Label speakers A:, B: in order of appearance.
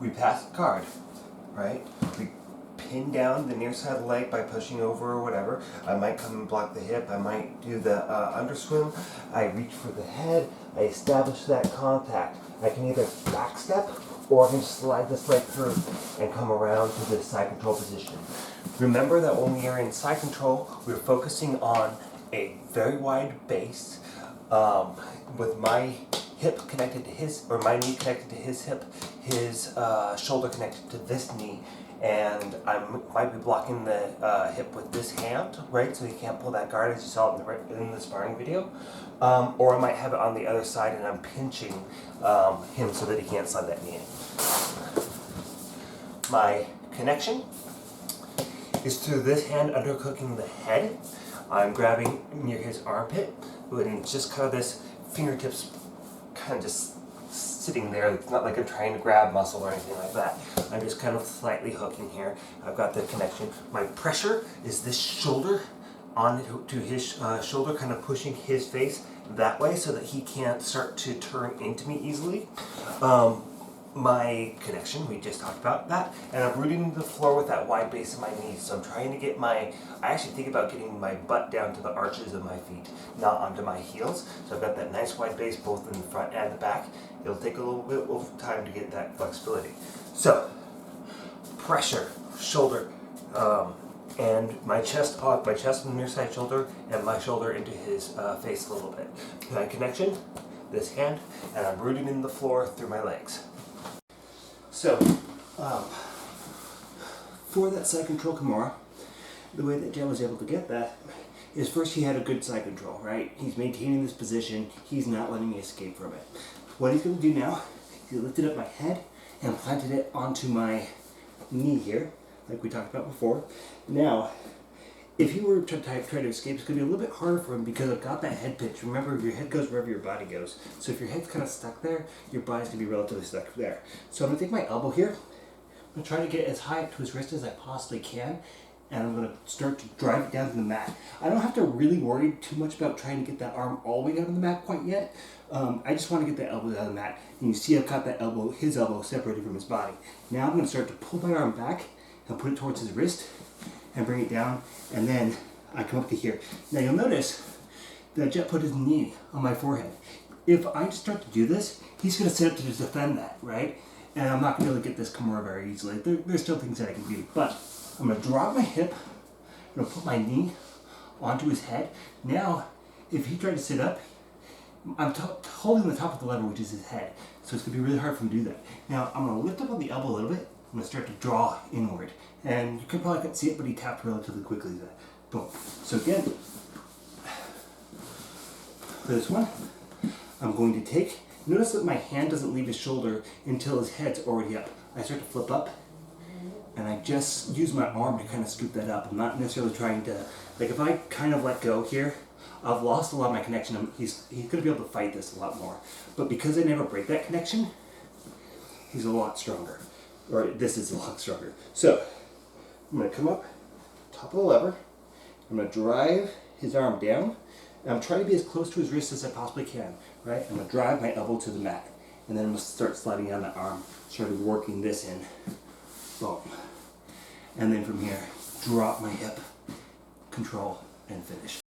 A: we pass the guard, right? We pin down the near side of the leg by pushing over or whatever. I might come and block the hip. I might do the underswim. I reach for the head. I establish that contact. I can either back step or I can slide this leg through and come around to the side control position. Remember that when we are in side control, we're focusing on a very wide base with my hip connected to his, or my knee connected to his hip, his shoulder connected to this knee, and I might be blocking the hip with this hand, right, so he can't pull that guard as you saw in the sparring video, or I might have it on the other side and I'm pinching him so that he can't slide that knee in. My connection is through this hand undercooking the head. I'm grabbing near his armpit, and just kind of this fingertips kind of just sitting there. It's not like I'm trying to grab muscle or anything like that. I'm just kind of slightly hooking here. I've got the connection. My pressure is this shoulder on to his shoulder, kind of pushing his face that way so that he can't start to turn into me easily. My connection, we just talked about that, and I'm rooting the floor with that wide base of my knees. So I'm trying to get I actually think about getting my butt down to the arches of my feet, not onto my heels. So I've got that nice wide base both in the front and the back. It'll take a little bit of time to get that flexibility. So, pressure, shoulder, and my chest on the near side shoulder, and my shoulder into his face a little bit. My connection, this hand, and I'm rooting in the floor through my legs. So, for that side control Kimura, the way that Jen was able to get that is first he had a good side control, right? He's maintaining this position, he's not letting me escape from it. What he's going to do now, he lifted up my head and planted it onto my knee here, like we talked about before. Now, if he were to try to escape, it's going to be a little bit harder for him because I've got that head pitch. Remember, your head goes wherever your body goes. So if your head's kind of stuck there, your body's going to be relatively stuck there. So I'm going to take my elbow here. I'm going to try to get as high up to his wrist as I possibly can. And I'm going to start to drive it down to the mat. I don't have to really worry too much about trying to get that arm all the way down to the mat quite yet. I just want to get that elbow down to the mat. And you see I've got that elbow, his elbow, separated from his body. Now I'm going to start to pull my arm back and put it towards his wrist and bring it down, and then I come up to here. Now you'll notice that Jet put his knee on my forehead. If I start to do this, he's going to sit up to just defend that, right? And I'm not going to be able to get this Kimura very easily. There's still things that I can do, but I'm going to drop my hip, I'm going to put my knee onto his head. Now, if he tried to sit up, I'm holding the top of the lever, which is his head, so it's going to be really hard for him to do that. Now, I'm going to lift up on the elbow a little bit. I'm going to start to draw inward. And you probably couldn't see it, but he tapped relatively quickly there. Boom. So again, for this one, I'm going to take, notice that my hand doesn't leave his shoulder until his head's already up. I start to flip up, and I just use my arm to kind of scoop that up. I'm not necessarily trying to, like if I kind of let go here, I've lost a lot of my connection. He's going to be able to fight this a lot more. But because I never break that connection, he's a lot stronger. Or this is a lot stronger. So, I'm going to come up, top of the lever, I'm going to drive his arm down, and I'm trying to be as close to his wrist as I possibly can, right? I'm going to drive my elbow to the mat, and then I'm going to start sliding down that arm, start working this in, boom. And then from here, drop my hip, control, and finish.